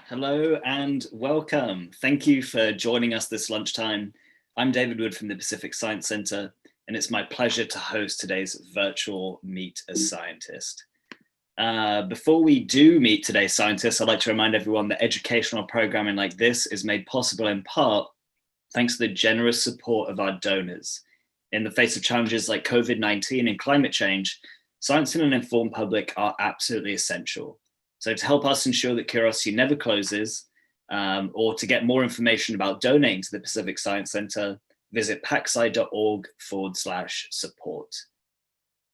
Hello and welcome. Thank you for joining us this lunchtime. I'm David Wood from the Pacific Science Center, and it's my pleasure to host today's virtual Meet a Scientist. Before we do meet today's scientists, I'd like to remind everyone that educational programming like this is made possible in part thanks to the generous support of our donors. In the face of challenges like COVID-19 and climate change, science and an informed public are absolutely essential. So to help us ensure that curiosity never closes, or to get more information about donating to the Pacific Science Center, visit PacSci.org/support.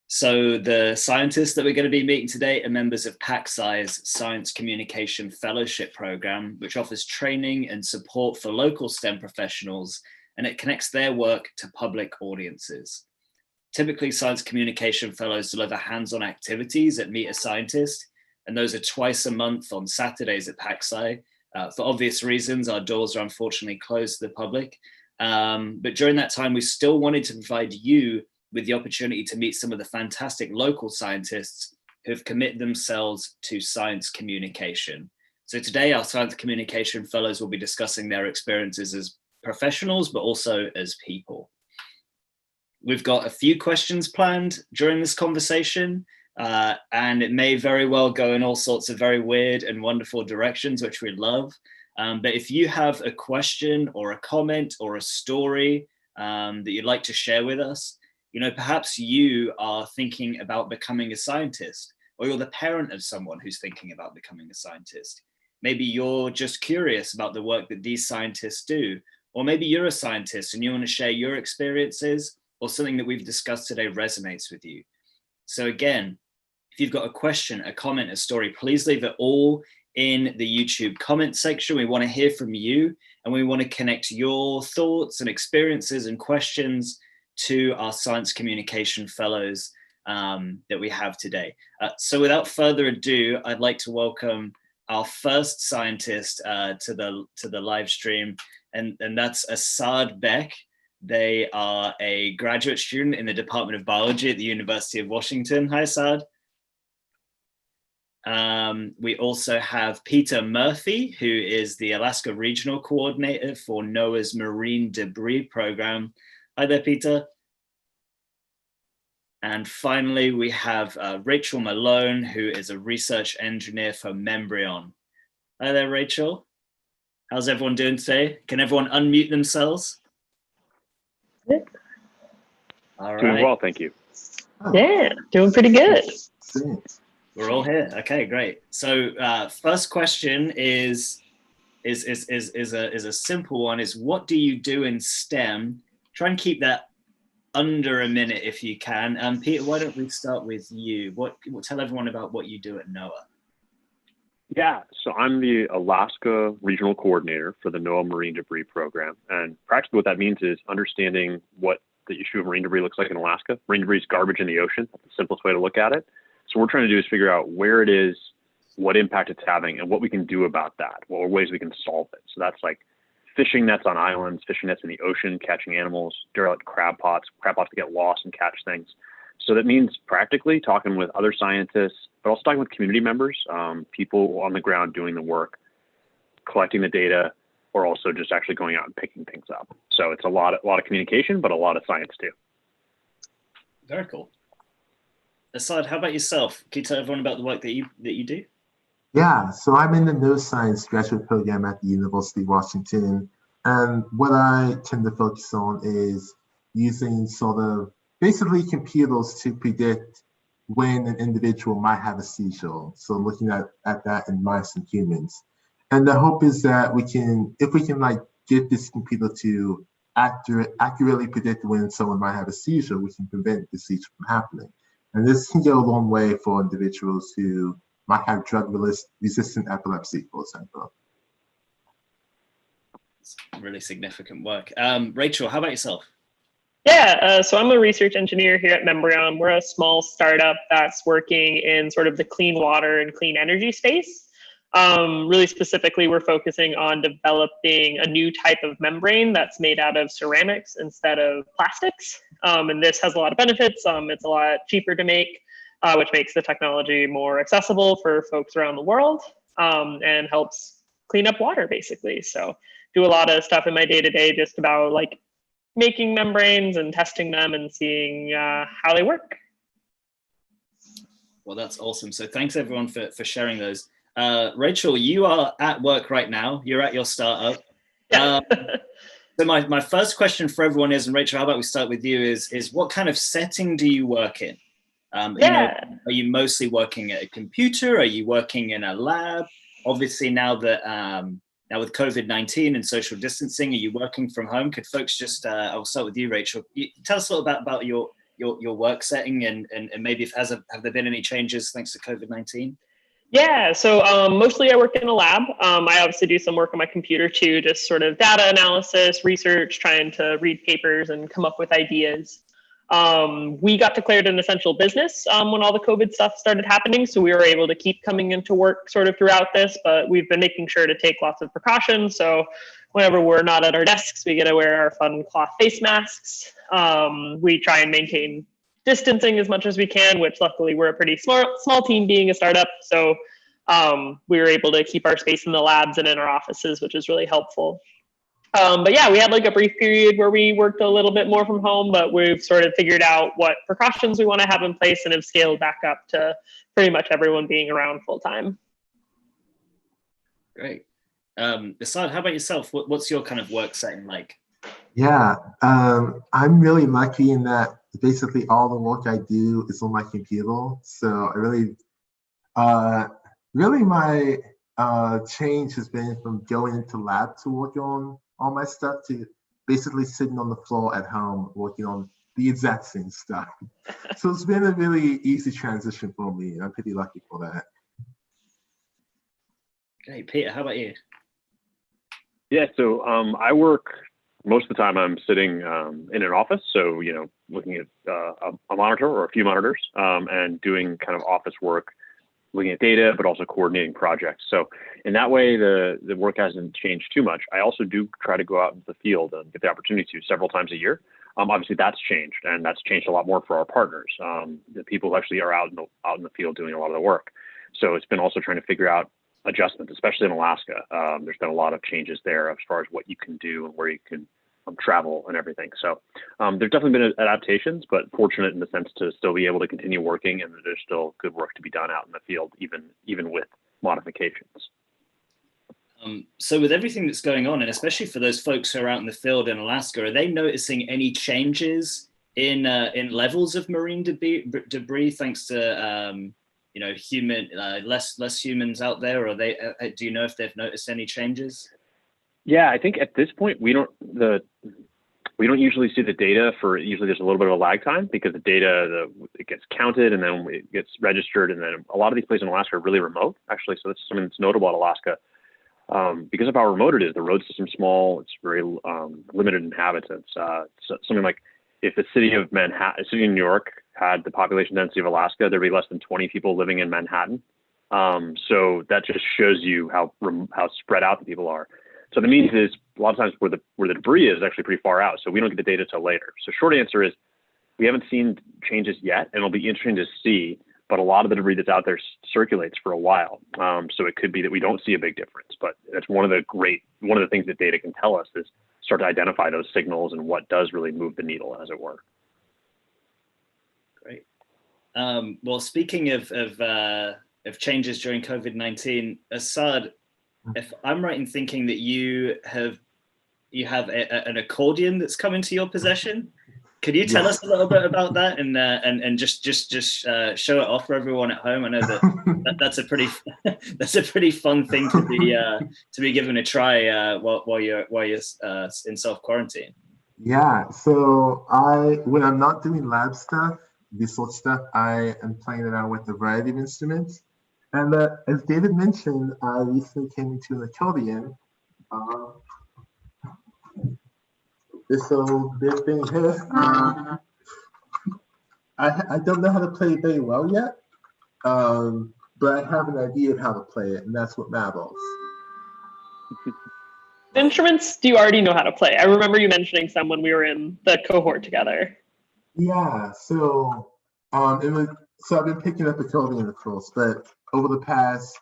So the scientists that we're going to be meeting today are members of PacSci's Science Communication Fellowship Program, which offers training and support for local STEM professionals, and it connects their work to public audiences. Typically, Science Communication Fellows deliver hands-on activities at Meet a Scientist, and those are twice a month on Saturdays at PacSci. For obvious reasons, our doors are unfortunately closed to the public. But during that time, we still wanted to provide you with the opportunity to meet some of the fantastic local scientists who have committed themselves to science communication. So today, our Science Communication Fellows will be discussing their experiences as professionals, but also as people. We've got a few questions planned during this conversation. And it may very well go in all sorts of very weird and wonderful directions, which we love. But if you have a question or a comment or a story that you'd like to share with us, perhaps you are thinking about becoming a scientist, or you're the parent of someone who's thinking about becoming a scientist. Maybe you're just curious about the work that these scientists do, or maybe you're a scientist and you want to share your experiences, or something that we've discussed today resonates with you. So again, if you've got a question, a comment, a story, please leave it all in the YouTube comment section. We want to hear from you, and we want to connect your thoughts and experiences and questions to our Science Communication Fellows that we have today. So without further ado, I'd like to welcome our first scientist to the live stream, and that's Asad Beck. They are a graduate student in the Department of Biology at the University of Washington. Hi, Asad. We also have Peter Murphy, who is the Alaska Regional Coordinator for NOAA's Marine Debris Program. Hi there, Peter. And finally, we have Rachel Malone, who is a research engineer for Membrion. Hi there, Rachel. How's everyone doing today? Can everyone unmute themselves? Good. All right. Doing well, thank you. Yeah, doing pretty good. We're all here. Okay, great. So first question is a simple one. Is what do you do in STEM? Try and keep that under a minute if you can. Peter, why don't we start with you? Tell everyone about what you do at NOAA. Yeah, so I'm the Alaska Regional Coordinator for the NOAA Marine Debris Program. And practically what that means is understanding what the issue of marine debris looks like in Alaska. Marine debris is garbage in the ocean. That's the simplest way to look at it. So what we're trying to do is figure out where it is, what impact it's having, and what we can do about that, what ways we can solve it. So that's like fishing nets on islands, fishing nets in the ocean, catching animals, derelict crab pots that get lost and catch things. So that means practically talking with other scientists, but also talking with community members, people on the ground doing the work, collecting the data, or also just actually going out and picking things up. So it's a lot of communication, but a lot of science too. Very cool. Asad, how about yourself? Can you tell everyone about the work that you do? Yeah, so I'm in the neuroscience graduate program at the University of Washington. And what I tend to focus on is using sort of basically computers to predict when an individual might have a seizure. So looking at that in mice and humans. And the hope is that if we can like get this computer to accurately predict when someone might have a seizure, we can prevent the seizure from happening. And this can go a long way for individuals who might have drug-resistant epilepsy, for example. It's really significant work. Rachel, how about yourself? Yeah, so I'm a research engineer here at Membrion. We're a small startup that's working in sort of the clean water and clean energy space. Really specifically, we're focusing on developing a new type of membrane that's made out of ceramics instead of plastics. And this has a lot of benefits. It's a lot cheaper to make, which makes the technology more accessible for folks around the world, and helps clean up water, basically. So do a lot of stuff in my day-to-day just about like making membranes and testing them and seeing how they work. Well, that's awesome. So thanks everyone for sharing those. Rachel, you are at work right now. You're at your startup. Yeah. So my first question for everyone is, and Rachel, how about we start with you, is what kind of setting do you work in? Yeah. Are you mostly working at a computer? Are you working in a lab? Obviously, now with COVID-19 and social distancing, are you working from home? Could folks just, I'll start with you, Rachel. Tell us a little bit about your work setting and maybe have there been any changes thanks to COVID-19? Yeah, so mostly I work in a lab. I obviously do some work on my computer too, just sort of data analysis, research, trying to read papers and come up with ideas. We got declared an essential business when all the COVID stuff started happening, so we were able to keep coming into work sort of throughout this, but we've been making sure to take lots of precautions. So whenever we're not at our desks, we get to wear our fun cloth face masks. We try and maintain distancing as much as we can, which luckily we're a pretty small team being a startup. So we were able to keep our space in the labs and in our offices, which is really helpful. But yeah, we had like a brief period where we worked a little bit more from home, but we've sort of figured out what precautions we want to have in place and have scaled back up to pretty much everyone being around full time. Great. Asad, how about yourself? What's your kind of work setting like? Yeah, I'm really lucky in that basically all the work I do is on my computer. So I really my change has been from going into lab to work on all my stuff to basically sitting on the floor at home working on the exact same stuff. So it's been a really easy transition for me. I'm pretty lucky for that. Okay, Peter, how about you? Yeah, so I work most of the time. I'm sitting in an office, so looking at a monitor or a few monitors, and doing kind of office work, looking at data, but also coordinating projects. So in that way, the work hasn't changed too much. I also do try to go out into the field and get the opportunity to several times a year. Obviously, that's changed, and that's changed a lot more for our partners, the people who actually are out in the field doing a lot of the work. So it's been also trying to figure out adjustments, especially in Alaska. There's been a lot of changes there as far as what you can do and where you can travel and everything. So there's definitely been adaptations, but fortunate in the sense to still be able to continue working, and there's still good work to be done out in the field, even with modifications. So with everything that's going on, and especially for those folks who are out in the field in Alaska, are they noticing any changes in levels of marine debris thanks to human less humans out there? Or do you know if they've noticed any changes? Yeah, I think at this point we don't usually see the data usually there's a little bit of a lag time because the data it gets counted and then it gets registered, and then a lot of these places in Alaska are really remote actually. So that's something that's notable about Alaska. Because of how remote it is, the road system's small, it's very limited inhabitants. So something like if the city of New York had the population density of Alaska, there'd be less than 20 people living in Manhattan. So that just shows you how spread out the people are. So the means is a lot of times where the debris is actually pretty far out, so we don't get the data till later. So short answer is we haven't seen changes yet, and it'll be interesting to see. But a lot of the debris that's out there circulates for a while, so it could be that we don't see a big difference. But that's one of the things that data can tell us is start to identify those signals and what does really move the needle, as it were. Great. Well, speaking of changes during COVID-19, Asad, if I'm right in thinking that you have an accordion that's come into your possession, could you tell us a little bit about that and just show it off for everyone at home? I know that's a pretty fun thing to be given a try while you're in self quarantine. Yeah. So when I'm not doing lab stuff, research stuff, I am playing around with a variety of instruments. And as David mentioned, I recently came into an accordion. This old big thing here. I don't know how to play it very well yet, but I have an idea of how to play it, and that's what matters. What instruments do you already know how to play? I remember you mentioning some when we were in the cohort together. Yeah, so I've been picking up accordion, of course, but over the past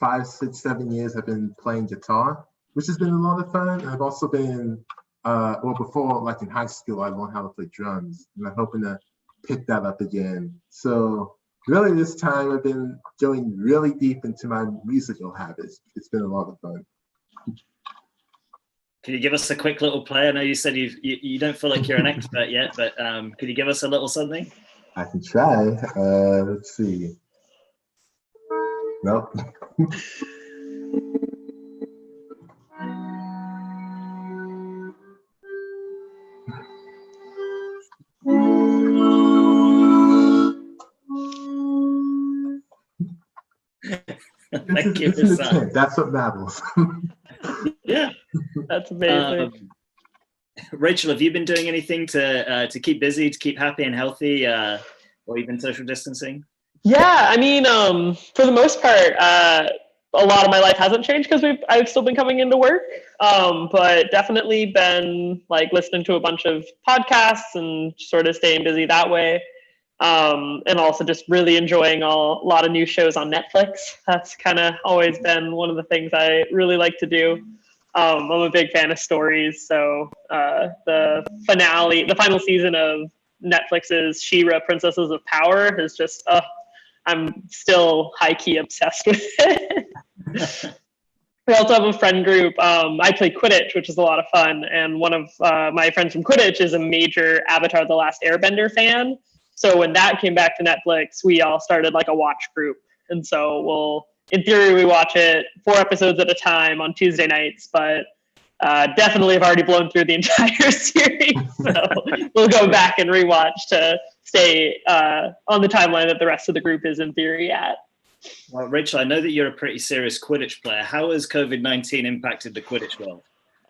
5, 6, 7 years, I've been playing guitar, which has been a lot of fun. And I've also been, before, like in high school, I learned how to play drums, and I'm hoping to pick that up again. So really this time I've been going really deep into my musical habits. It's been a lot of fun. Can you give us a quick little play? I know you said you don't feel like you're an expert yet, but could you give us a little something? I can try. Let's see. Nope. Thank you, it's an Asad. attempt. That's what matters. Yeah, That's amazing. Rachel, have you been doing anything to keep busy, to keep happy and healthy, or even social distancing? Yeah, I mean, for the most part, a lot of my life hasn't changed because I've still been coming into work, but definitely been like listening to a bunch of podcasts and sort of staying busy that way. And also just really enjoying a lot of new shows on Netflix. That's kind of always been one of the things I really like to do. I'm a big fan of stories, so the final season of Netflix's She-Ra Princesses of Power is just, I'm still high-key obsessed with it. We also have a friend group. I play Quidditch, which is a lot of fun, and one of my friends from Quidditch is a major Avatar: The Last Airbender fan. So when that came back to Netflix, we all started like a watch group. And so in theory, we watch it 4 episodes at a time on Tuesday nights, but definitely have already blown through the entire series. So we'll go back and rewatch to stay on the timeline that the rest of the group is in theory at. Well, Rachel, I know that you're a pretty serious Quidditch player. How has COVID-19 impacted the Quidditch world?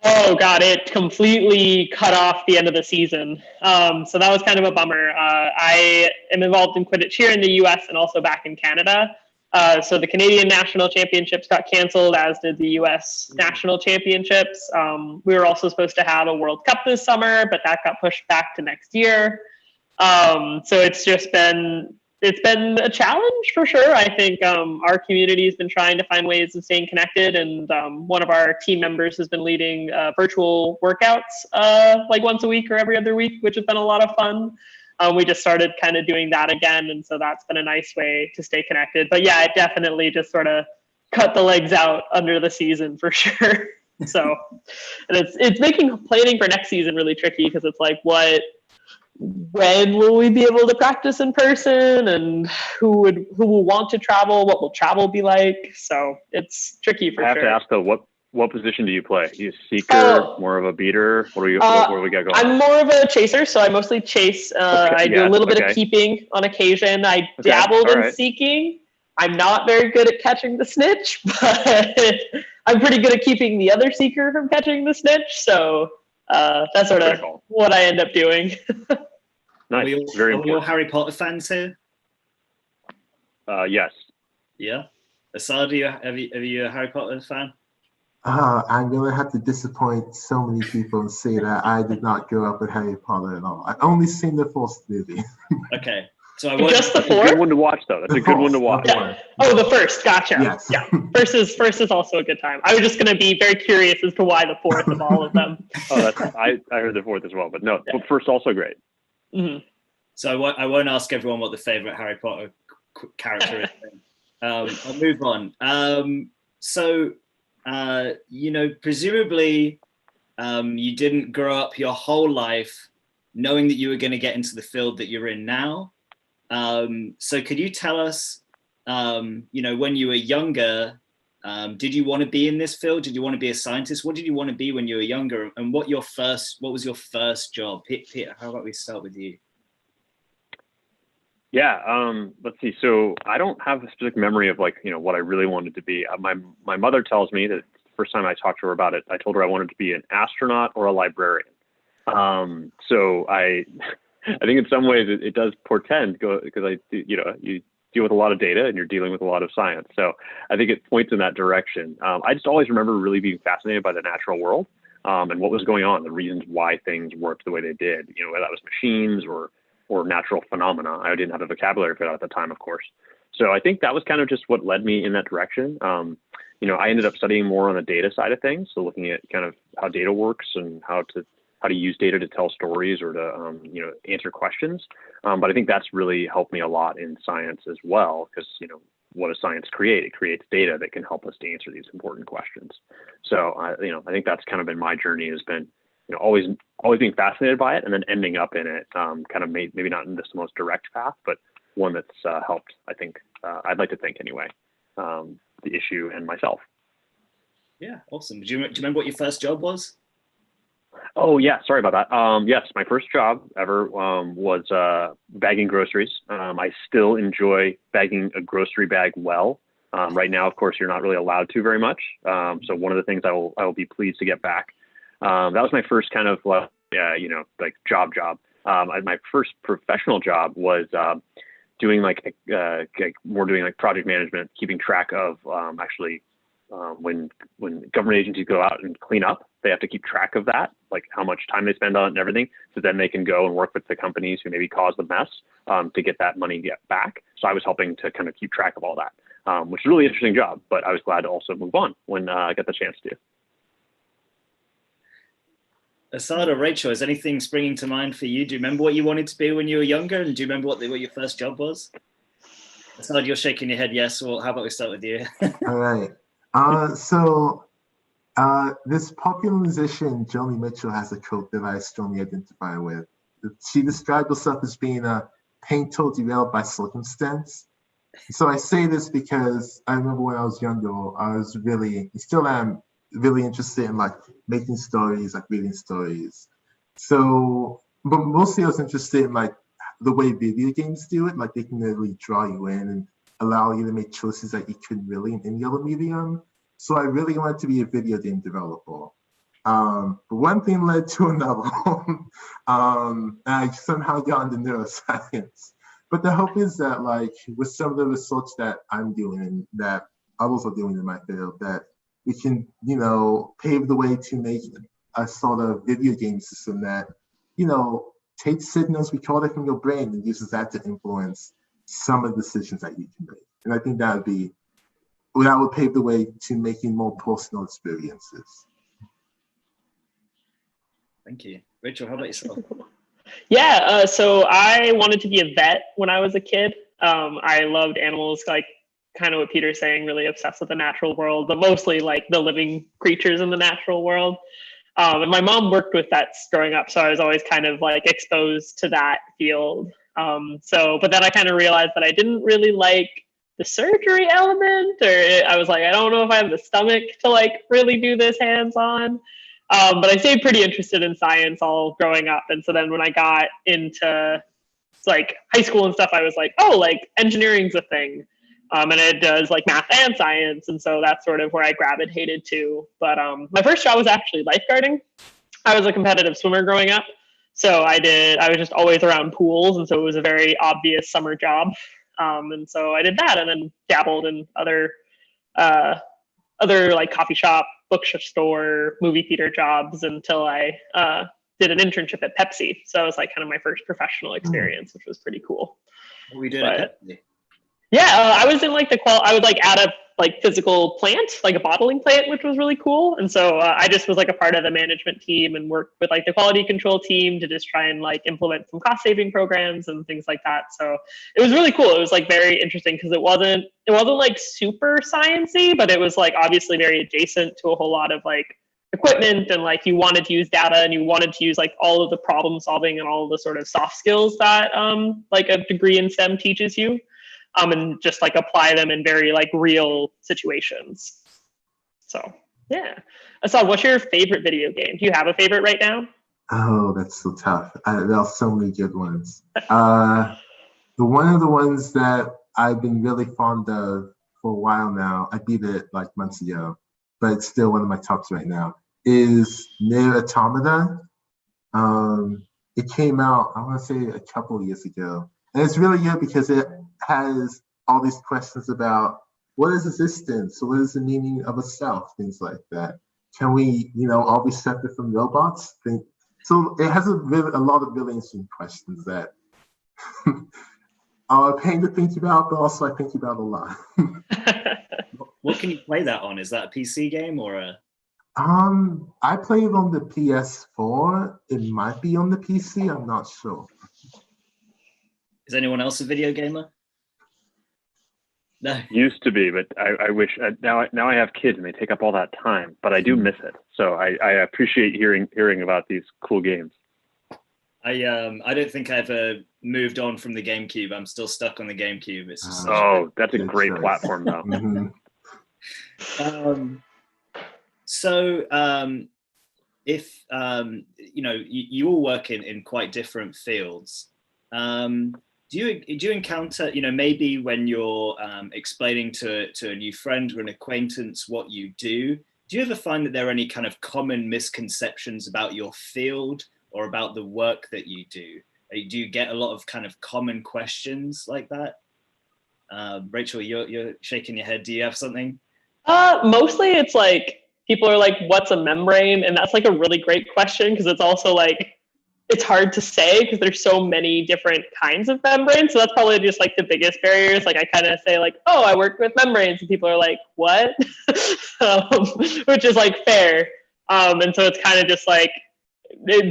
Oh, God, it completely cut off the end of the season. So that was kind of a bummer. I am involved in Quidditch here in the US and also back in Canada. So the Canadian National Championships got canceled, as did the US National Championships. We were also supposed to have a World Cup this summer, but that got pushed back to next year. So it's been a challenge for sure. I think our community has been trying to find ways of staying connected, and one of our team members has been leading virtual workouts like once a week or every other week, which has been a lot of fun. We just started kind of doing that again, and so that's been a nice way to stay connected. But yeah, it definitely just sort of cut the legs out under the season for sure. So, and it's making planning for next season really tricky, because it's like, when will we be able to practice in person, and who will want to travel? What will travel be like? So it's tricky for sure. I have to ask though, what position do you play? Are you a seeker, more of a beater? What do we got going? I'm more of a chaser, so I mostly chase. I do a little bit of keeping on occasion. I dabbled in seeking. I'm not very good at catching the snitch, but I'm pretty good at keeping the other seeker from catching the snitch. So that's sort of what I end up doing. Nice. Very important. Are we all Harry Potter fans here? Yes. Yeah. Asad, are you a Harry Potter fan? I'm going to have to disappoint so many people and say that I did not grow up with Harry Potter at all. I've only seen the first movie. Okay. So just the 4? That's a good one to watch, though. That's a good one to watch. Yeah. Oh, the first. Gotcha. Yes. Yeah. First is also a good time. I was just going to be very curious as to why the 4th of all of them. I heard the 4th as well, but no, but first also great. Mm-hmm. So I won't ask everyone what the favorite Harry Potter character is. I'll move on. So presumably you didn't grow up your whole life knowing that you were going to get into the field that you're in now. So could you tell us, when you were younger, did you want to be in this field? Did you want to be a scientist? What did you want to be when you were younger? And what was your first job? Peter, how about we start with you? Yeah, let's see. So I don't have a specific memory of what I really wanted to be. My mother tells me that the first time I talked to her about it, I told her I wanted to be an astronaut or a librarian. So I think in some ways it does portend, because you deal with a lot of data and you're dealing with a lot of science. So I think it points in that direction. I just always remember really being fascinated by the natural world and what was going on, the reasons why things worked the way they did, whether that was machines or natural phenomena. I didn't have a vocabulary for that at the time, of course. So I think that was kind of just what led me in that direction. I ended up studying more on the data side of things. So looking at kind of how data works and how to use data to tell stories or to, answer questions. But I think that's really helped me a lot in science as well, because, what does science create? It creates data that can help us to answer these important questions. So, I think that's kind of been my journey, has been, always being fascinated by it and then ending up in it, kind of maybe not in this most direct path, but one that's helped, I think, I'd like to think anyway, the issue and myself. Yeah, awesome. Do you remember what your first job was? Oh yeah, sorry about that. Yes, my first job ever was bagging groceries. I still enjoy bagging a grocery bag well. Right now, of course, you're not really allowed to very much. So one of the things I will be pleased to get back. That was my first kind of job. My first professional job was doing doing project management, keeping track of when government agencies go out and clean up, they have to keep track of that, like how much time they spend on it and everything. So then they can go and work with the companies who maybe caused the mess to get that money back. So I was helping to kind of keep track of all that, which is a really interesting job, but I was glad to also move on when I got the chance to. Asad or Rachel, is anything springing to mind for you? Do you remember what you wanted to be when you were younger? And do you remember what your first job was? Asad, you're shaking your head yes. Well, how about we start with you? All right. This popular musician, Joni Mitchell, has a quote that I strongly identify with. She described herself as being a painter derailed by circumstance. So I say this because I remember when I was younger, still am really interested in like making stories, like reading stories. So, but mostly I was interested in like the way video games do it, like they can really draw you in and allow you to make choices that you couldn't really in any other medium. So I really wanted to be a video game developer. But one thing led to another. And I somehow got into neuroscience. But the hope is that like with some of the research that I'm doing and that others are doing in my field, that we can, pave the way to make a sort of video game system that, takes signals recorded from your brain and uses that to influence some of the decisions that you can make. And I think that would pave the way to making more personal experiences. Thank you. Rachel, how about yourself? Yeah, so I wanted to be a vet when I was a kid. I loved animals, like kind of what Peter's saying, really obsessed with the natural world, but mostly like the living creatures in the natural world. And my mom worked with vets growing up, so I was always kind of like exposed to that field. But then I kind of realized that I didn't really like the surgery element, or I was like, I don't know if I have the stomach to like really do this hands-on. But I stayed pretty interested in science all growing up. And so then when I got into like high school and stuff, I was like, oh, like engineering's a thing. And it does like math and science. And so that's sort of where I gravitated to. But my first job was actually lifeguarding. I was a competitive swimmer growing up. So I was just always around pools. And so it was a very obvious summer job. And so I did that and then dabbled in other like coffee shop, bookstore, movie theater jobs until I did an internship at PepSci. So it was like kind of my first professional experience, which was pretty cool. What were you doing at PepSci? Yeah, I was in like I would like add a like physical plant, like a bottling plant, which was really cool. And so I just was like a part of the management team and worked with like the quality control team to just try and like implement some cost saving programs and things like that. So it was really cool. It was like very interesting because it wasn't like super sciencey, but it was like obviously very adjacent to a whole lot of like equipment, and like you wanted to use data and you wanted to use like all of the problem solving and all of the sort of soft skills that like a degree in STEM teaches you. And just like apply them in very like real situations. So yeah. Asad, what's your favorite video game? Do you have a favorite right now? Oh, that's so tough. There are so many good ones. One of the ones that I've been really fond of for a while now, I beat it like months ago, but it's still one of my tops right now, is Nier Automata. It came out, I want to say a couple of years ago. And it's really good because it has all these questions about what is existence? What is the meaning of a self? Things like that. Can we, all be separate from robots? So it has a lot of really interesting questions that Pain to think about, but also I think about a lot. What can you play that on? Is that a PC game or a? I play it on the PS4. It might be on the PC. I'm not sure. Is anyone else a video gamer? No. Used to be, but I wish now I have kids and they take up all that time. But I do miss it. So I appreciate hearing about these cool games. I don't think I've moved on from the GameCube. I'm still stuck on the GameCube. It's just that's a great platform though. If you all work in quite different fields, do you encounter, maybe when you're explaining to a new friend or an acquaintance what you do you ever find that there are any kind of common misconceptions about your field or about the work that you do? Do you get a lot of kind of common questions like that? Rachel, you're shaking your head. Do you have something? Mostly it's like people are like, what's a membrane? And that's like a really great question because it's also like, it's hard to say because there's so many different kinds of membranes. So that's probably just like the biggest barriers. Like I kind of say like, oh, I work with membranes, and people are like, what? Which is like fair. And so it's kind of just like,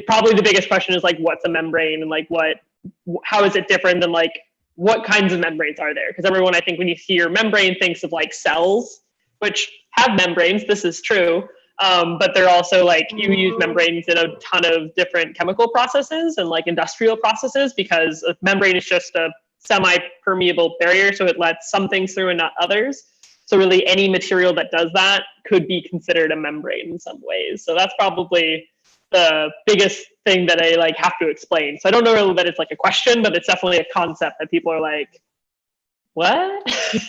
probably the biggest question is like, what's a membrane, and like how is it different than like what kinds of membranes are there? Because everyone, I think, when you hear membrane, thinks of like cells, which have membranes. This is true. But they're also like, you use membranes in a ton of different chemical processes and like industrial processes, because a membrane is just a semi-permeable barrier. So it lets some things through and not others. So really any material that does that could be considered a membrane in some ways. So that's probably the biggest thing that I like have to explain. So I don't know really that it's like a question, but it's definitely a concept that people are like, what?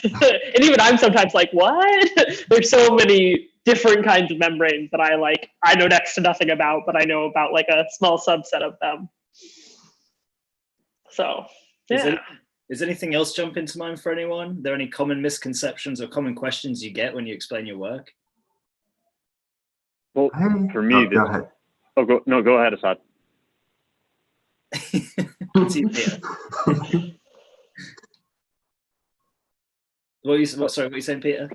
And even I'm sometimes like, what? There's so many different kinds of membranes that I know next to nothing about, but I know about like a small subset of them. So, yeah. Is anything else jump into mind for anyone? Are there any common misconceptions or common questions you get when you explain your work? Well, for me, go ahead. Go ahead, Asad. What are you saying, Peter?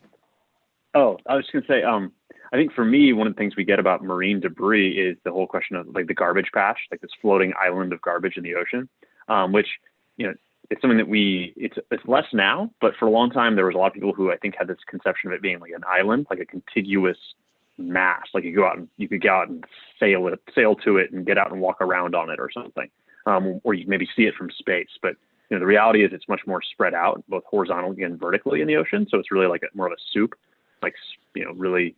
Oh, I was just gonna say, I think for me, one of the things we get about marine debris is the whole question of like the garbage patch, like this floating island of garbage in the ocean, which, it's something that it's less now, but for a long time, there was a lot of people who I think had this conception of it being like an island, like a contiguous mass, like you could go out and sail to it and get out and walk around on it or something, or you maybe see it from space. But the reality is it's much more spread out, both horizontally and vertically in the ocean. So it's really like more of a soup, like, really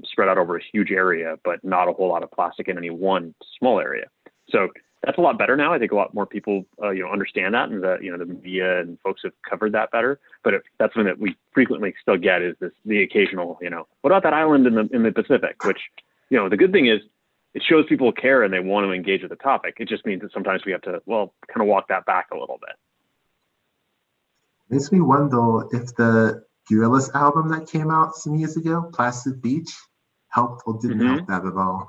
spread out over a huge area, but not a whole lot of plastic in any one small area. So that's a lot better now. I think a lot more people, understand that, and the media and folks have covered that better. But that's something that we frequently still get is the occasional, what about that island in the Pacific? Which, the good thing is it shows people care and they want to engage with the topic. It just means that sometimes we have to, kind of walk that back a little bit. Makes me wonder if the Gorillaz album that came out some years ago, Plastic Beach, helped or didn't help that at all.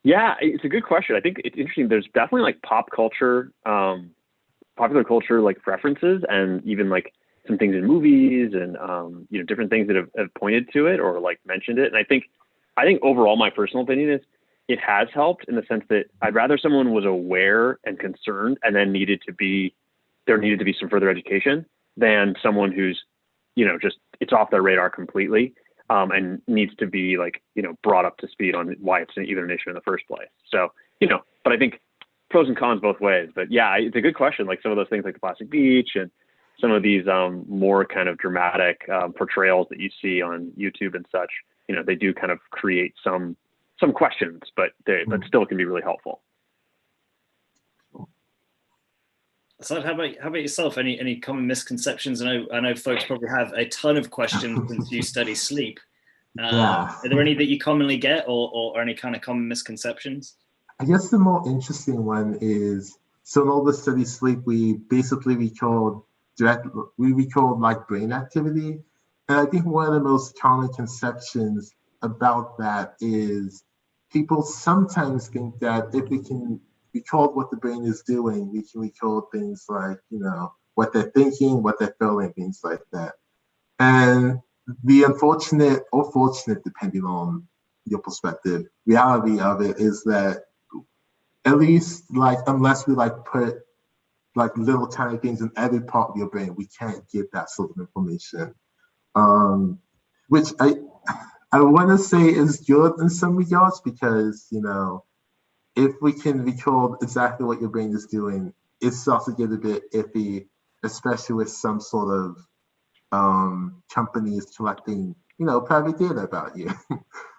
Yeah, it's a good question. I think it's interesting. There's definitely like pop culture, popular culture, like references, and even like some things in movies and, different things that have pointed to it or like mentioned it. And I think overall, my personal opinion is it has helped in the sense that I'd rather someone was aware and concerned and then needed to be some further education than someone who's, just it's off their radar completely. And needs to be like, brought up to speed on why it's even an issue in the first place. So, but I think pros and cons both ways. But yeah, it's a good question. Like some of those things like the Plastic Beach and some of these more kind of dramatic portrayals that you see on YouTube and such, they do kind of create some questions, but still can be really helpful. So how about yourself? Any common misconceptions? I know folks probably have a ton of questions since you study sleep. Are there any that you commonly get, or any kind of common misconceptions? I guess the more interesting one is, so in all the study sleep, we basically record like brain activity. And I think one of the most common conceptions about that is people sometimes think that if we can record what the brain is doing, we can record things like, what they're thinking, what they're feeling, things like that. And the unfortunate or fortunate, depending on your perspective, reality of it is that at least unless we put little tiny things in every part of your brain, we can't get that sort of information. Which I want to say is good in some regards because, if we can record exactly what your brain is doing, it starts to get a bit iffy, especially with some sort of companies collecting, private data about you.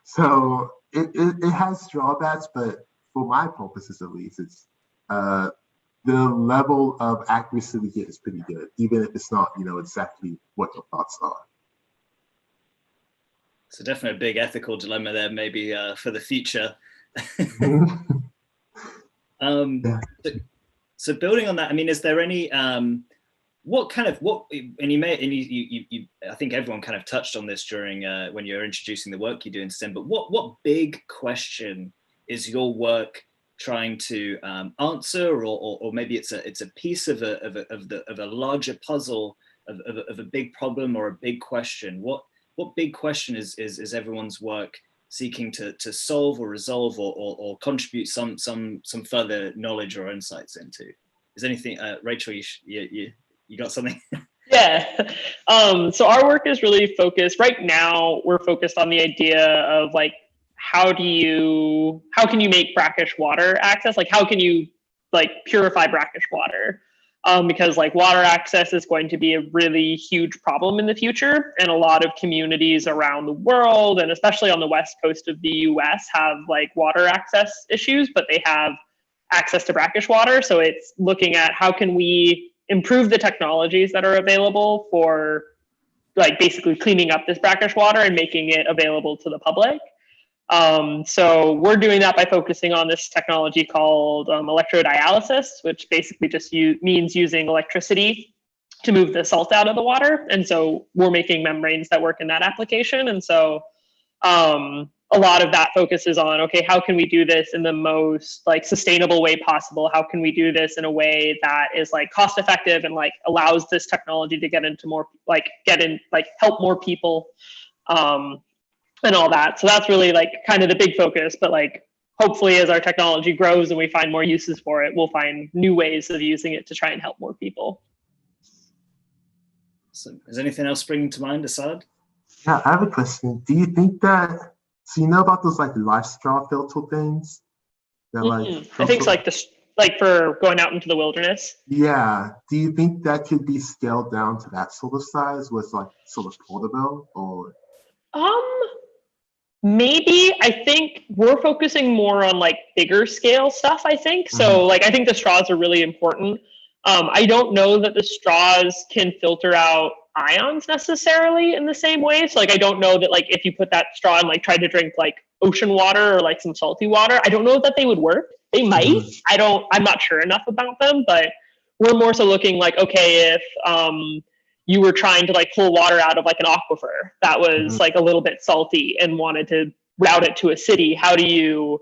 So it has drawbacks, but for my purposes at least, it's the level of accuracy we get is pretty good, even if it's not, exactly what your thoughts are. So definitely a big ethical dilemma there, maybe for the future. Yeah. So building on that, I mean, is there any and you I think everyone kind of touched on this during when you're introducing the work you do in STEM, but what big question is your work trying to answer, or maybe it's a piece of a larger puzzle of a big problem or a big question? What big question is everyone's work seeking to solve or resolve or contribute some further knowledge or insights into? Is anything, Rachel, you got something? Yeah. So our work is really focused right now. We're focused on the idea of how can you make brackish water access? How can you purify brackish water? Because water access is going to be a really huge problem in the future. And a lot of communities around the world, and especially on the West Coast of the US, have water access issues, but they have access to brackish water. So it's looking at how can we improve the technologies that are available for basically cleaning up this brackish water and making it available to the public. So we're doing that by focusing on this technology called electrodialysis, which basically just means using electricity to move the salt out of the water. And so we're making membranes that work in that application. And so a lot of that focuses on, okay, how can we do this in the most sustainable way possible? How can we do this in a way that is cost effective and allows this technology to get into more, help more people, and all that. So that's really kind of the big focus, but hopefully as our technology grows and we find more uses for it, we'll find new ways of using it to try and help more people. So is anything else springing to mind, Asad? Yeah, I have a question. Do you think that, so you know about those life straw filter things? That I think it's for going out into the wilderness. Yeah. Do you think that could be scaled down to that sort of size with sort of portable or? Maybe. I think we're focusing more on bigger scale stuff, I think. So I think the straws are really important. I don't know that the straws can filter out ions necessarily in the same way. So I don't know that if you put that straw and tried to drink ocean water or some salty water, I don't know that they would work. They might. I'm not sure enough about them, but we're more so looking okay, if you were trying to pull water out of an aquifer that was a little bit salty and wanted to route it to a city, how do you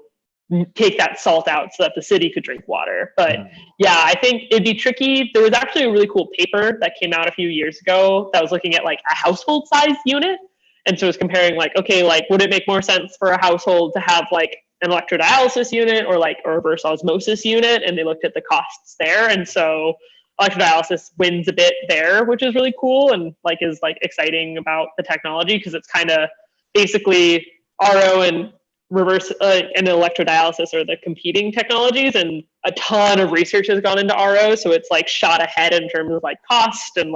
take that salt out so that the city could drink water? But yeah, I think it'd be tricky. There was actually a really cool paper that came out a few years ago that was looking at a household size unit. And so it was comparing okay, would it make more sense for a household to have an electrodialysis unit or a reverse osmosis unit? And they looked at the costs there. And so electrodialysis wins a bit there, which is really cool and is exciting about the technology, because it's kind of basically RO and reverse and electrodialysis are the competing technologies, and a ton of research has gone into RO. So it's shot ahead in terms of cost and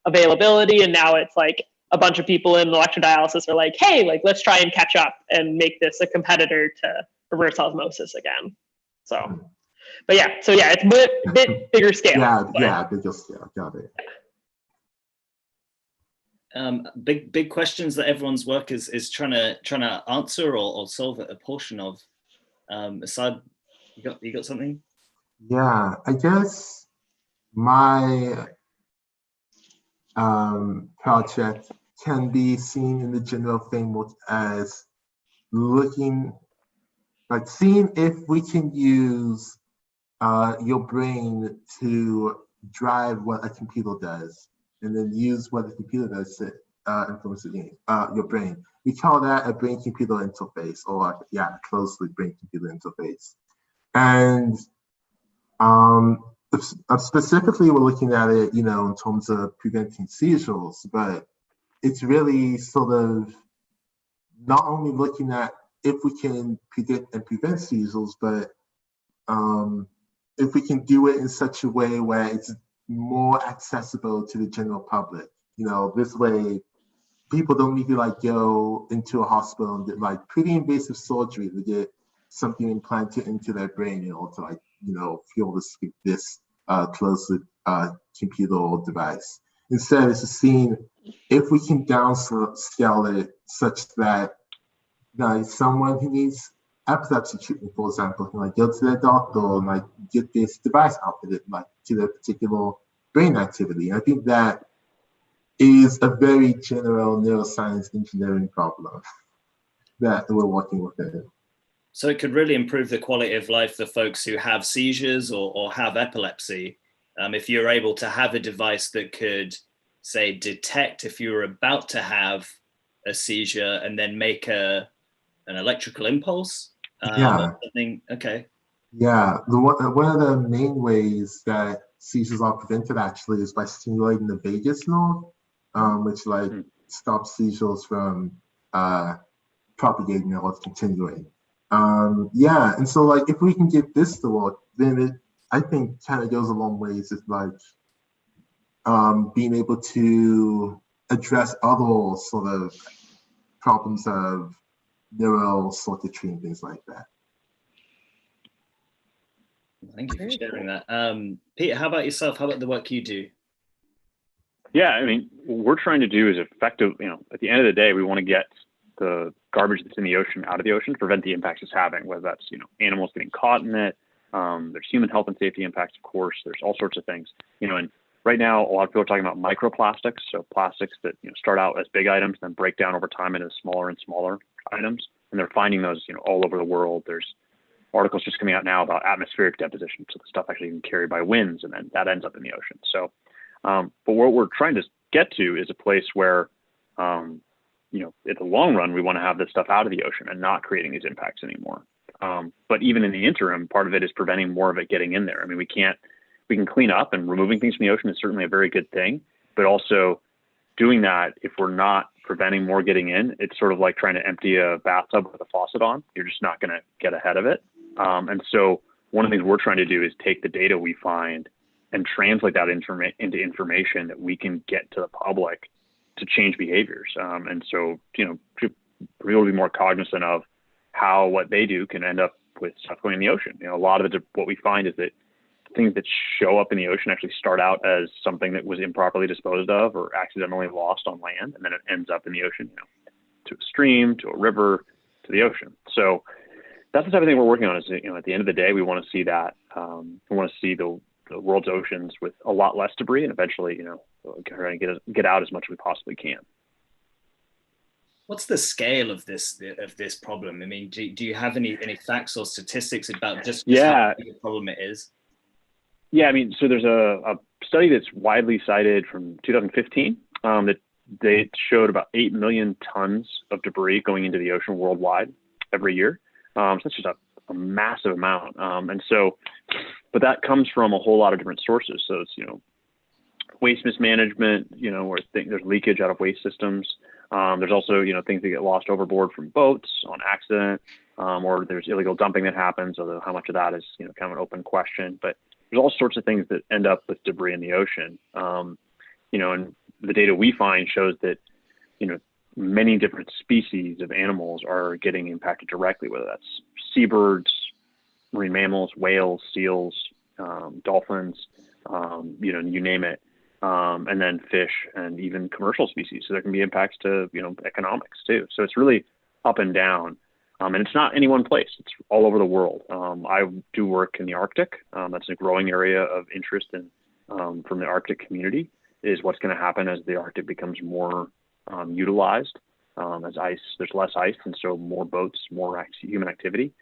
availability. And now it's a bunch of people in electrodialysis are hey, let's try and catch up and make this a competitor to reverse osmosis again. So. But yeah, it's a bit bigger scale. Yeah, bigger scale. Got it. Big questions that everyone's work is trying to answer or solve a portion of. Asad, you got something? Yeah, I guess my project can be seen in the general framework as looking, seeing if we can use your brain to drive what a computer does, and then use what the computer does to influence your brain. We call that a brain-computer interface, or closely brain-computer interface. And specifically, we're looking at it, in terms of preventing seizures, but it's really sort of not only looking at if we can predict and prevent seizures, but if we can do it in such a way where it's more accessible to the general public. This way, people don't need to go into a hospital and get pretty invasive surgery to get something implanted into their brain in order to feel this closely computer device. Instead, it's seeing if we can downscale it such that someone who needs epilepsy treatment, for example, can go to their doctor and get this device outfitted to their particular brain activity. And I think that is a very general neuroscience engineering problem that we're working with it. So it could really improve the quality of life for folks who have seizures or have epilepsy. If you're able to have a device that could, say, detect if you were about to have a seizure and then make an electrical impulse. Okay. Yeah, one of the main ways that seizures are prevented actually is by stimulating the vagus nerve, which stops seizures from propagating or continuing. And so if we can get this to work, then it, I think, kind of goes a long ways with being able to address other sort of problems of neural circuitry and things like that. Thank you for sharing that. Peter, how about yourself? How about the work you do? Yeah, I mean, what we're trying to do is effective, at the end of the day, we want to get the garbage that's in the ocean out of the ocean to prevent the impacts it's having, whether that's, animals getting caught in it. There's human health and safety impacts, of course. There's all sorts of things, and right now, a lot of people are talking about microplastics. So plastics that, start out as big items, then break down over time into smaller and smaller items. And they're finding those, all over the world. There's articles just coming out now about atmospheric deposition. So the stuff actually even carried by winds, and then that ends up in the ocean. So, but what we're trying to get to is a place where, in the long run, we want to have this stuff out of the ocean and not creating these impacts anymore. But even in the interim, part of it is preventing more of it getting in there. I mean, we can clean up, and removing things from the ocean is certainly a very good thing, but also doing that, if we're not preventing more getting in, it's sort of like trying to empty a bathtub with a faucet on. You're just not going to get ahead of it. And so one of the things we're trying to do is take the data we find and translate that into information that we can get to the public to change behaviors. And so, to be able to be more cognizant of how what they do can end up with stuff going in the ocean. A lot of what we find is that things that show up in the ocean actually start out as something that was improperly disposed of or accidentally lost on land, and then it ends up in the ocean, to a stream, to a river, to the ocean. So that's the type of thing we're working on. Is at the end of the day, we want to see that we want to see the world's oceans with a lot less debris, and eventually, trying to get out as much as we possibly can. What's the scale of this problem? I mean, do you have any facts or statistics about just how big a problem it is? Yeah, I mean, so there's a study that's widely cited from 2015 that they showed about 8 million tons of debris going into the ocean worldwide every year. So that's just a massive amount. And so, but that comes from a whole lot of different sources. So it's, waste mismanagement, where there's leakage out of waste systems. There's also, things that get lost overboard from boats on accident, or there's illegal dumping that happens, although how much of that is, kind of an open question. But there's all sorts of things that end up with debris in the ocean. And the data we find shows that, many different species of animals are getting impacted directly, whether that's seabirds, marine mammals, whales, seals, dolphins, you name it. And then fish and even commercial species. So there can be impacts to, economics too. So it's really up and down. And it's not any one place. It's all over the world. I do work in the Arctic. That's a growing area of interest in, from the Arctic community, is what's going to happen as the Arctic becomes more utilized. As there's less ice, and so more boats, more human activity.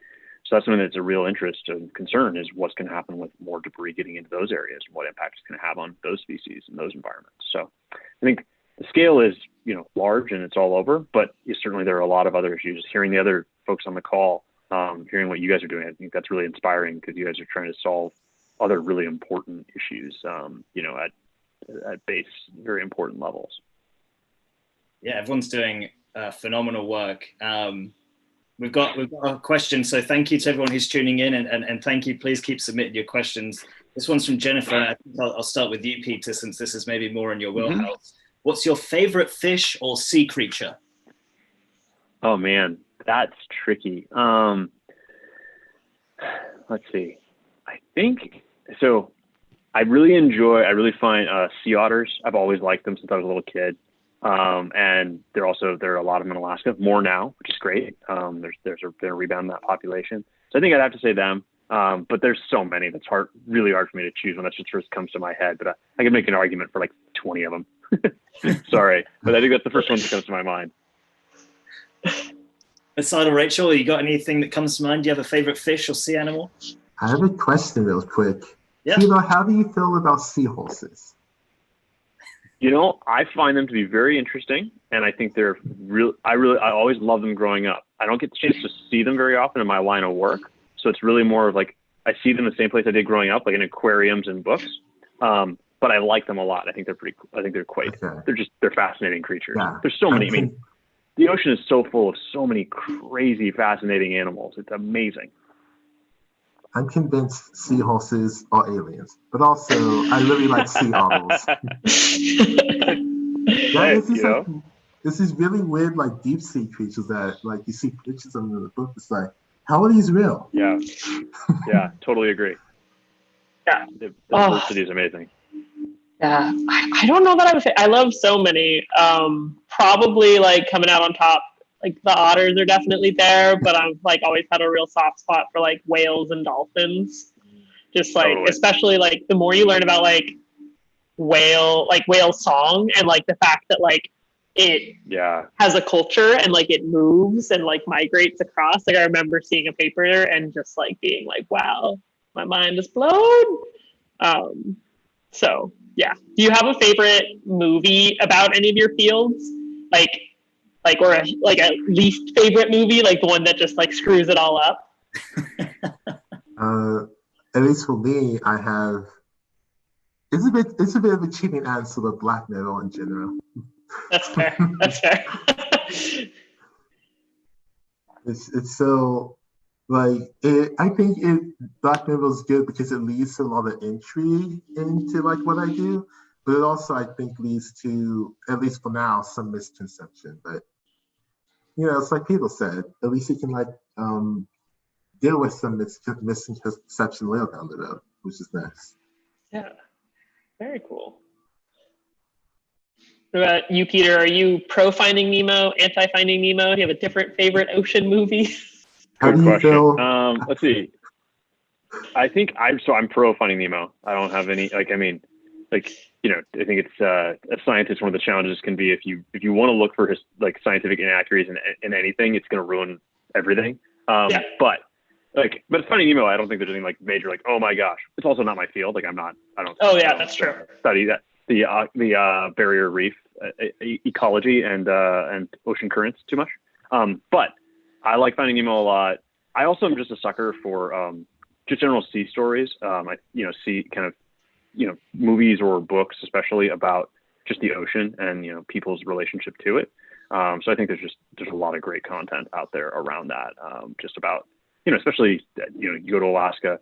So that's something that's a real interest and concern, is what's going to happen with more debris getting into those areas and what impact it's going to have on those species and those environments. So I think the scale is, large and it's all over, but certainly there are a lot of other issues. Hearing the other folks on the call, hearing what you guys are doing, I think that's really inspiring, because you guys are trying to solve other really important issues, at base, very important levels. Yeah, everyone's doing phenomenal work. We've got a question, so thank you to everyone who's tuning in, and thank you. Please keep submitting your questions. This one's from Jennifer. I think I'll start with you, Peter, since this is maybe more in your wheelhouse. Mm-hmm. What's your favorite fish or sea creature? Oh man, that's tricky. Let's see. I think so. I really find sea otters. I've always liked them since I was a little kid. And there are a lot of them in Alaska, more now, which is great. There's been a rebound in that population. So I think I'd have to say them. But there's so many that's really hard for me to choose one. That's just first comes to my head, but I can make an argument for like 20 of them. Sorry, but I think that's the first one that comes to my mind. Asad or Rachel, you got anything that comes to mind? Do you have a favorite fish or sea animal? I have a question real quick. Yeah. Peter, how do you feel about seahorses? I find them to be very interesting, and I think they're real. I always love them growing up. I don't get the chance to see them very often in my line of work, so it's really more of like I see them the same place I did growing up, like in aquariums and books. But I like them a lot. I think they're pretty. I think they're quite. Okay. They're fascinating creatures. Yeah. There's so many. I mean, the ocean is so full of so many crazy, fascinating animals. It's amazing. I'm convinced seahorses are aliens, but also I really like sea otters. This is really weird, like deep sea creatures that like you see pictures of them in the book. It's like, how are these real? Yeah, totally agree. Yeah, the diversity is amazing. Yeah, I don't know that I would say I love so many. Probably like coming out on top. Like the otters are definitely there, but I've like always had a real soft spot for like whales and dolphins. Just like, especially like the more you learn about like whale song, and like the fact that like it has a culture and like it moves and like migrates across. Like I remember seeing a paper and just like being like, wow, my mind is blown. So yeah. Do you have a favorite movie about any of your fields? Or a least favorite movie, like the one that just like screws it all up? At least for me, I have. It's a bit of a cheating answer, but black metal in general. That's fair. That's fair. It's so like I think black metal is good because it leads to a lot of intrigue into like what I do, but it also I think leads to, at least for now, some misconception. But it's like people said, at least you can like deal with some misconception later down the road, which is nice. Yeah, very cool. What about you, Peter? Are you pro Finding Nemo, anti Finding Nemo? Do you have a different favorite ocean movie? Good question. Let's see. I think I'm pro Finding Nemo. I don't have any I think it's a scientist. One of the challenges can be if you want to look for scientific inaccuracies in anything, it's going to ruin everything. But Finding Nemo, I don't think there's anything like major oh my gosh. It's also not my field. I don't. Oh yeah, that's true. Study that the barrier reef ecology and ocean currents too much. But I like Finding Nemo a lot. I also am just a sucker for just general sea stories. Sea kind of movies or books, especially about just the ocean and people's relationship to it. So I think there's a lot of great content out there around that. Just about especially you go to Alaska,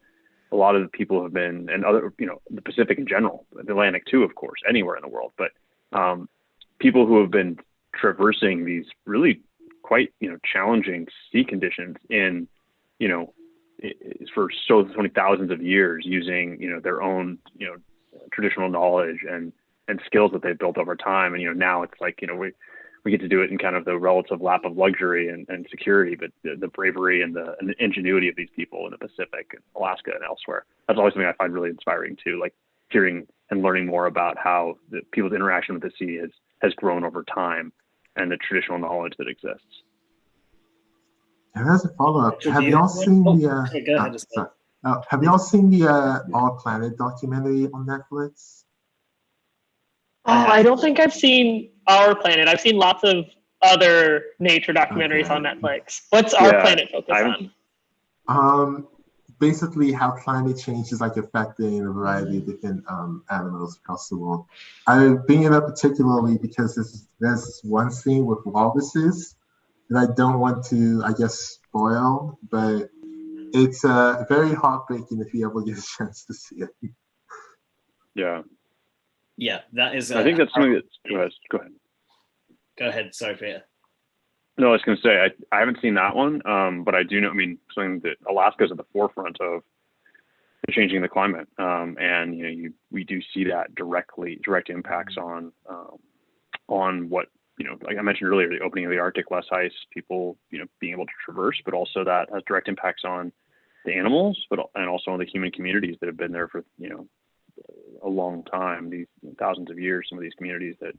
a lot of the people have been, and other the Pacific in general, the Atlantic too, of course, anywhere in the world, but people who have been traversing these really quite challenging sea conditions in for so many thousands of years, using their own traditional knowledge and skills that they've built over time. And now it's like we get to do it in kind of the relative lap of luxury and security, but the bravery and the ingenuity of these people in the Pacific, Alaska, and elsewhere, that's always something I find really inspiring too. Like hearing and learning more about how the people's interaction with the sea has grown over time and the traditional knowledge that exists. And as a follow-up, Rachel, do have you y'all have one? seen Oh, the sorry, go ahead. sorry. Have y'all seen the Our Planet documentary on Netflix? Oh, I don't think I've seen Our Planet. I've seen lots of other nature documentaries on Okay. Netflix. What's Our Planet focus on? Basically how climate change is like affecting a variety of different animals across the world. I bring it up particularly because there's one scene with walruses that I don't want to, I guess, spoil, but it's very heartbreaking if you ever get a chance to see it. Yeah. Yeah, that is. I think that's something that's. Go ahead. Go ahead. Sorry, Peter. No, I was going to say I haven't seen that one, but I do know. I mean, something that Alaska's at the forefront of changing the climate, and we do see that direct impacts on what like I mentioned earlier, the opening of the Arctic, less ice, people being able to traverse, but also that has direct impacts on the animals, and also on the human communities that have been there for a long time, these thousands of years. Some of these communities that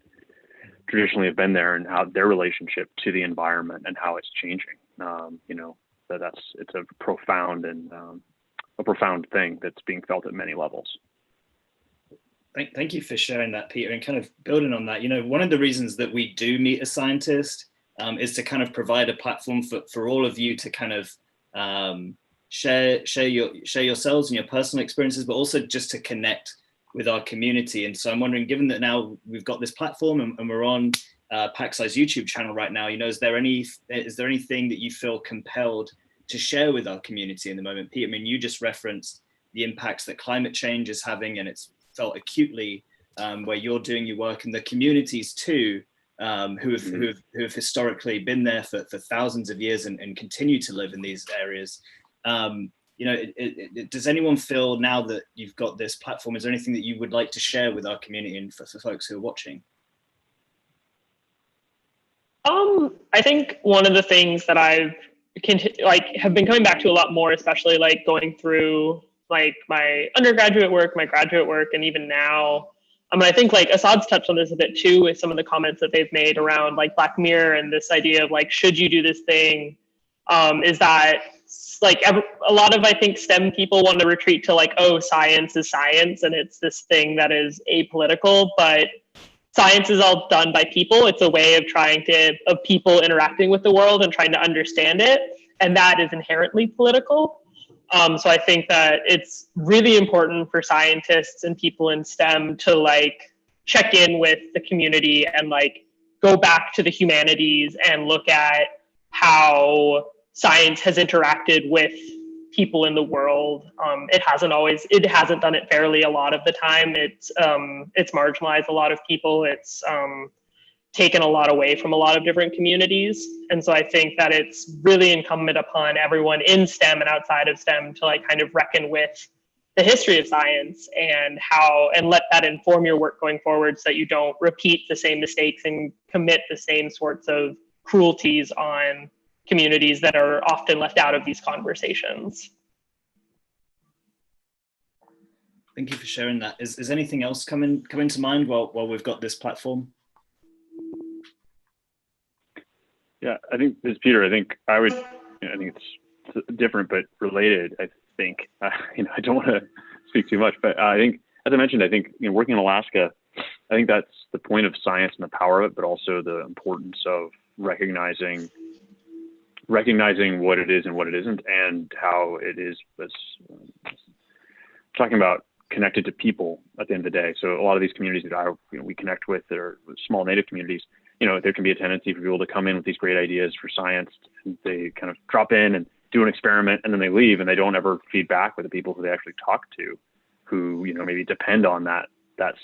traditionally have been there, and how their relationship to the environment and how it's changing. It's a profound thing that's being felt at many levels. Thank you for sharing that, Peter, and kind of building on that. One of the reasons that we do meet a scientist is to kind of provide a platform for all of you to kind of share yourselves and your personal experiences, but also just to connect with our community. And so I'm wondering, given that now we've got this platform and we're on PacSci's YouTube channel right now, is there anything that you feel compelled to share with our community in the moment? Pete, I mean, you just referenced the impacts that climate change is having, and it's felt acutely where you're doing your work, and the communities too, who have historically been there for thousands of years and continue to live in these areas. Does anyone feel, now that you've got this platform, is there anything that you would like to share with our community and for folks who are watching? I think one of the things that I've have been coming back to a lot more, especially like going through like my undergraduate work, my graduate work, and even now, I think like Asad's touched on this a bit too with some of the comments that they've made around like Black Mirror and this idea of like, should you do this thing? Is that like a lot of, I think, STEM people want to retreat to like, oh, science is science and it's this thing that is apolitical, but science is all done by people. It's a way of people interacting with the world and trying to understand it. And that is inherently political. So I think that it's really important for scientists and people in STEM to like check in with the community and like go back to the humanities and look at how science has interacted with people in the world. It hasn't done it fairly a lot of the time. It's marginalized a lot of people. It's taken a lot away from a lot of different communities. And so I think that it's really incumbent upon everyone in STEM and outside of STEM to like kind of reckon with the history of science and let that inform your work going forward, so that you don't repeat the same mistakes and commit the same sorts of cruelties on communities that are often left out of these conversations. Thank you for sharing that. Is anything else coming to mind while we've got this platform? Yeah, I think this is Peter. I think it's different but related. I think I don't want to speak too much, but I think, as I mentioned, working in Alaska, I think that's the point of science and the power of it, but also the importance of recognizing what it is and what it isn't, and how it is talking about connected to people at the end of the day. So a lot of these communities that we connect with, that are small native communities, there can be a tendency for people to come in with these great ideas for science, and they kind of drop in and do an experiment, and then they leave, and they don't ever feed back with the people who they actually talk to, who maybe depend on that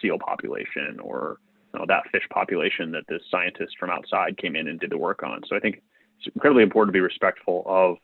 seal population or that fish population that this scientist from outside came in and did the work on. So I think it's incredibly important to be respectful of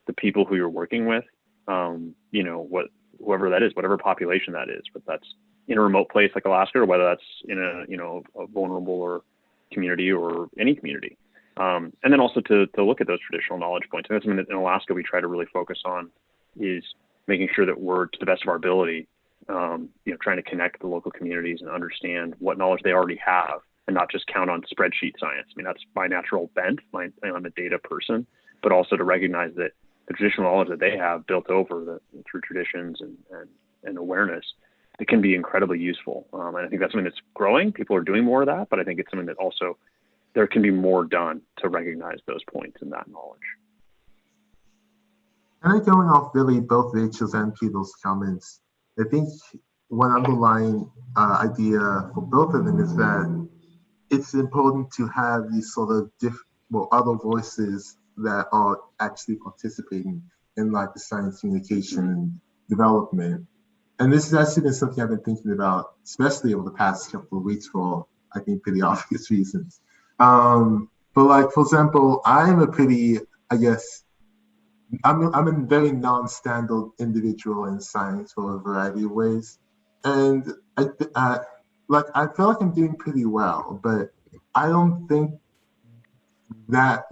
the people who you're working with, whoever that is, whatever population that is, but that's in a remote place like Alaska, or whether that's in a vulnerable or community or any community. And then also to look at those traditional knowledge points. And that's something that in Alaska we try to really focus on, is making sure that we're, to the best of our ability, trying to connect the local communities and understand what knowledge they already have, and not just count on spreadsheet science. I mean, that's my natural bent. I'm a data person. but also to recognize that the traditional knowledge that they have built over through traditions and awareness, it can be incredibly useful. And I think that's something that's growing. People are doing more of that, but I think it's something that also there can be more done to recognize those points and that knowledge. And then going off really both Rachel's and Peter's comments, I think one underlying idea for both of them is that it's important to have these sort of other voices that are actually participating in like the science communication and development. And this has actually been something I've been thinking about, especially over the past couple of weeks for, I think, pretty obvious reasons. But like, for example, I'm a pretty, I guess, I'm a very non-standard individual in science for a variety of ways. And I feel like I'm doing pretty well, but I don't think that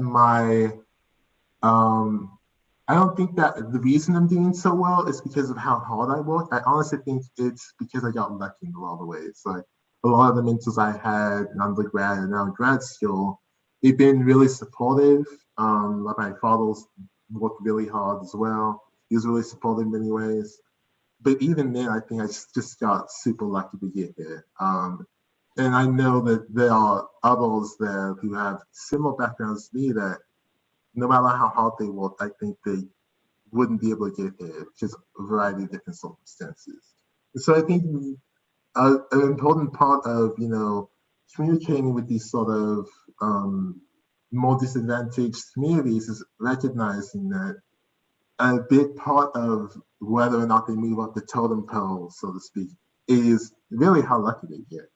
I don't think that the reason I'm doing so well is because of how hard I work. I honestly think it's because I got lucky in a lot of ways. Like a lot of the mentors I had in undergrad and now in grad school, they've been really supportive. Like my father's worked really hard as well. He was really supportive in many ways. But even then, I think I just got super lucky to get here. And I know that there are others there who have similar backgrounds to me that no matter how hard they work, I think they wouldn't be able to get there because of a variety of different circumstances. So I think an important part of, communicating with these sort of more disadvantaged communities is recognizing that a big part of whether or not they move up the totem pole, so to speak, is really how lucky they get.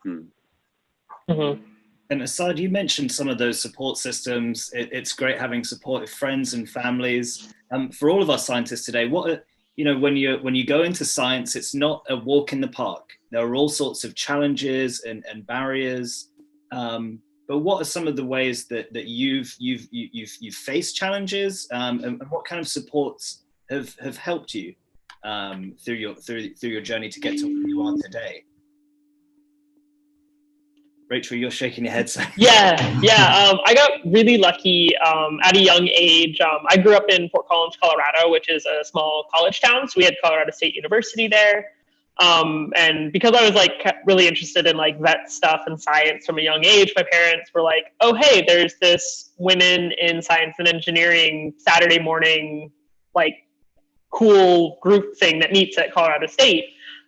Mm-hmm. And Asad, you mentioned some of those support systems. It's great having supportive friends and families. For all of our scientists today, when you go into science, it's not a walk in the park. There are all sorts of challenges and barriers. But what are some of the ways that you've faced challenges, and what kind of supports have helped you through your journey to get to where you are today? Rachel, you're shaking your head. So. Yeah. I got really lucky at a young age. I grew up in Fort Collins, Colorado, which is a small college town. So we had Colorado State University there. And because I was really interested in vet stuff and science from a young age, my parents were like, oh, hey, there's this women in science and engineering Saturday morning, cool group thing that meets at Colorado State.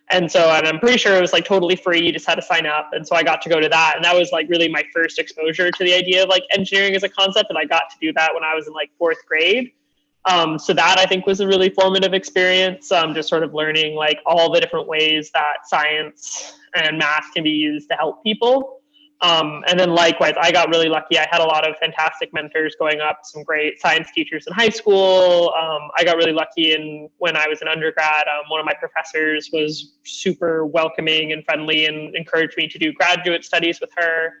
And I'm pretty sure it was totally free. You just had to sign up. And so I got to go to that. And that was really my first exposure to the idea of engineering as a concept. And I got to do that when I was in fourth grade. So that I think was a really formative experience. Just sort of learning all the different ways that science and math can be used to help people. And then likewise, I got really lucky. I had a lot of fantastic mentors growing up, some great science teachers in high school. I got really lucky when I was an undergrad. One of my professors was super welcoming and friendly and encouraged me to do graduate studies with her.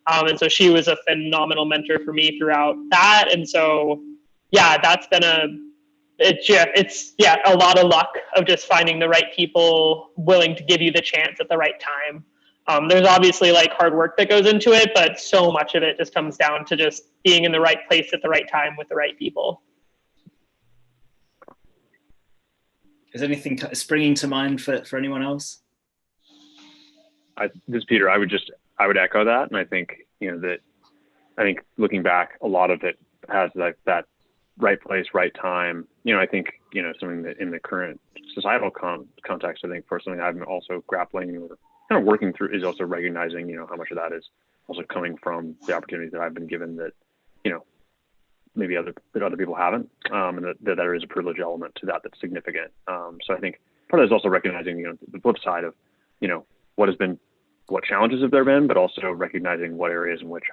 And so she was a phenomenal mentor for me throughout that. And so, yeah, that's been it's a lot of luck of just finding the right people willing to give you the chance at the right time. There's obviously hard work that goes into it, but so much of it just comes down to just being in the right place at the right time with the right people. Is anything springing to mind for anyone else? This is Peter. I would echo that, and I think I think looking back, a lot of it has that right place, right time. I think something that in the current societal context, I think for something I'm also grappling or kind of working through is also recognizing, how much of that is also coming from the opportunities that I've been given that, maybe other people haven't, and that there is a privilege element to that that's significant. So I think part of that is also recognizing, the flip side of, what challenges have there been, but also recognizing what areas in which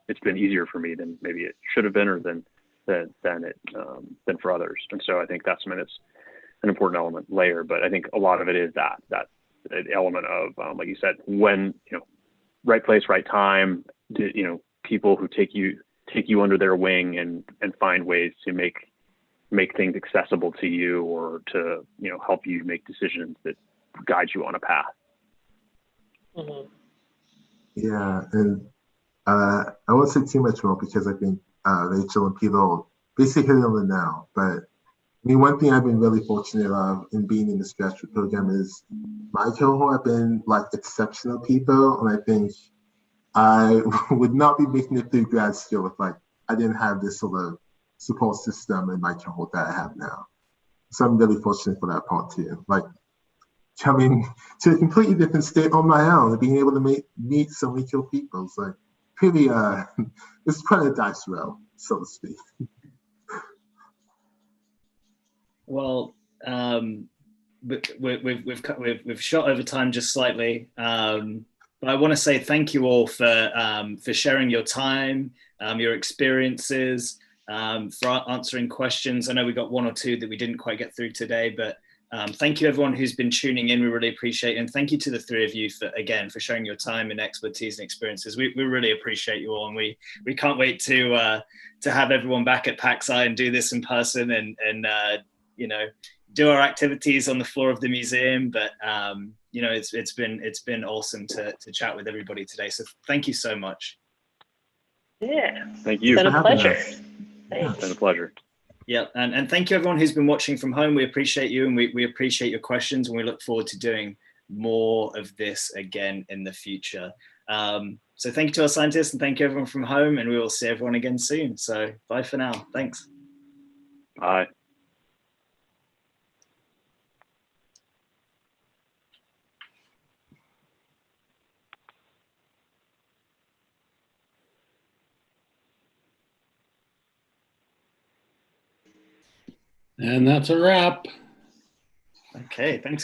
it's been easier for me than maybe it should have been, or than for others. And so I think that's something that's an important layer, but I think a lot of it is that element of, like you said, when, right place, right time, people who take you under their wing and find ways to make things accessible to you, or to, help you make decisions that guide you on a path. Mm-hmm. Yeah. And I won't say too much more because I think Rachel and Peter basically hit it on the nail. But I mean, one thing I've been really fortunate of in being in this graduate program is my cohort have been like exceptional people, and I think I would not be making it through grad school if like I didn't have this sort of support system in my cohort that I have now. So I'm really fortunate for that part too. Like coming to a completely different state on my own and being able to meet so many cool people. It's like pretty it's quite a dice roll, so to speak. Well, we've shot over time just slightly, but I want to say thank you all for sharing your time, your experiences, for answering questions. I know we got one or two that we didn't quite get through today, but thank you everyone who's been tuning in. We really appreciate it. And thank you to the three of you for sharing your time and expertise and experiences. We really appreciate you all, and we can't wait to have everyone back at PacSci and do this in person and you know, do our activities on the floor of the museum. But you know, it's been awesome to chat with everybody today. So thank you so much. Yeah, Thank you. It's been a pleasure. It's been a pleasure. Yeah, and thank you everyone who's been watching from home. We appreciate you, and we appreciate your questions, and we look forward to doing more of this again in the future. So thank you to our scientists, and thank you everyone from home, and we will see everyone again soon. So bye for now. Thanks. Bye. And that's a wrap. Okay, thanks.